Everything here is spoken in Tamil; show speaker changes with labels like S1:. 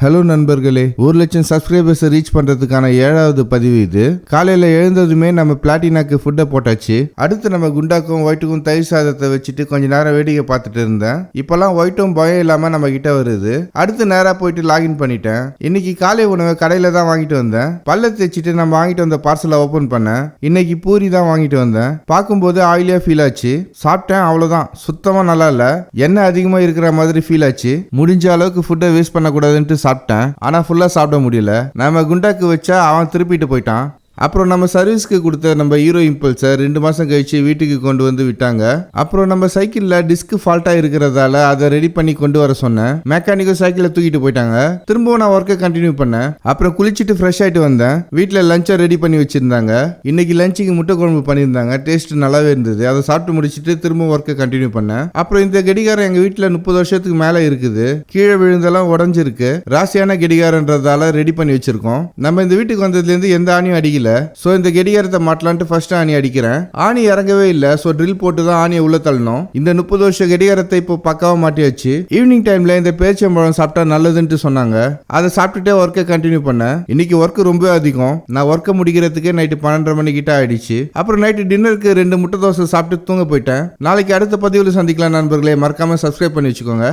S1: ஹலோ நண்பர்களே, 1 லட்சம் சப்ஸ்கிரைபர்ஸ் ரீச் பண்றதுக்கான 7வது பதிவு இது. காலையில எழுந்ததுமே நம்ம பிளாட்டினாக்கு ஃபுட்டை போட்டாச்சு. அடுத்து நம்ம குண்டாக்கும் ஒயிட்டுக்கும் தயிர் சாதத்தை வச்சுட்டு கொஞ்ச நேரம் வேடிக்கை பார்த்துட்டு இருந்தேன். இப்பெல்லாம் ஒயிட்டும் பயம் இல்லாம நம்ம கிட்ட வருது. அடுத்து நேரா போயிட்டு லாகின் பண்ணிட்டேன். இன்னைக்கு காலை உணவை கடையில தான் வாங்கிட்டு வந்தேன். பல்ல தேய்ச்சிட்டு நம்ம வாங்கிட்டு வந்த பார்சலை ஓபன் பண்ணேன். இன்னைக்கு பூரி தான் வாங்கிட்டு வந்தேன். பார்க்கும்போது ஆயிலியா ஃபீல் ஆச்சு. சாப்பிட்டேன், அவ்வளவுதான். சுத்தமா நல்லா இல்ல. எண்ணெய் அதிகமா இருக்கிற மாதிரி ஃபீல் ஆச்சு. முடிஞ்ச அளவுக்கு ஃபுட்டை வேஸ்ட் பண்ணக்கூடாதுன்ட்டு சாப்பிட்டேன். ஆனா ஃபுல்லா சாப்பிட முடியல. நம்ம குண்டாக்கு வச்சா அவன் திருப்பிட்டு போயிட்டான். அப்புறம் நம்ம சர்வீஸ்க்கு கொடுத்த நம்ம ஹீரோ இம்பல்ஸை 2 மாசம் கழிச்சு வீட்டுக்கு கொண்டு வந்து விட்டாங்க. அப்புறம் நம்ம சைக்கிள்ல டிஸ்க் ஃபால்ட்டா இருக்கிறதால அதை ரெடி பண்ணி கொண்டு வர சொன்னேன். மெக்கானிக்கும் சைக்கிளை தூக்கிட்டு போயிட்டாங்க. திரும்பவும் நான் ஒர்க்கை கண்டினியூ பண்ணேன். அப்புறம் குளிச்சுட்டு ஃப்ரெஷ் ஆயிட்டு வந்தேன். வீட்டில் லஞ்சை ரெடி பண்ணி வச்சிருந்தாங்க. இன்னைக்கு லஞ்சுக்கு முட்டை குழம்பு பண்ணியிருந்தாங்க. டேஸ்ட் நல்லாவே இருந்தது. அதை சாப்பிட்டு முடிச்சுட்டு திரும்ப ஒர்க்கை கண்டினியூ பண்ணேன். அப்புறம் இந்த கடிகாரம் எங்க வீட்டில் 30 வருஷத்துக்கு மேல இருக்குது. கீழே விழுந்தெல்லாம் உடஞ்சிருக்கு. ராசியான கடிகாரன்றதால ரெடி பண்ணி வச்சிருக்கோம். நம்ம இந்த வீட்டுக்கு வந்ததுல இருந்து எந்த ஆணியும் அடிக்கல. சோ இந்த கடிகாரத்தை மாட்டலான்ட்டு ஃபர்ஸ்ட் ஆணி அடிக்கிறேன். ஆணி இறங்கவே இல்ல. சோ ட்ரில் போட்டு தான் ஆணியை உள்ள தள்ளணும். இந்த 30 வருஷ கடிகாரத்தை இப்போ பக்காவா மாட்டியாச்சு. ஈவினிங் டைம்ல இந்த பேரிச்சம்பழம் சாப்பிட்டா நல்லதுன்னு சொன்னாங்க. அதை சாப்பிட்டுட்டே ஒர்க்கை கண்டினியூ பண்ணேன். இன்னைக்கு ஒர்க் ரொம்ப அதிகம். நான் ஒர்க்கை முடிக்கிறதுக்கே நைட்டு 12:30 மணி கிட்ட ஆயிடுச்சு. அப்புறம் நைட்டு டின்னருக்கு 2 முட்டை தோசை சாப்பிட்டு தூங்க போயிட்டேன். நாளைக்கு அடுத்த பதிவில் சந்திக்கலாம் நண்பர்களே. மறக்காம சப்ஸ்கிரைப் பண்ணி வச்சுக்கோங்க.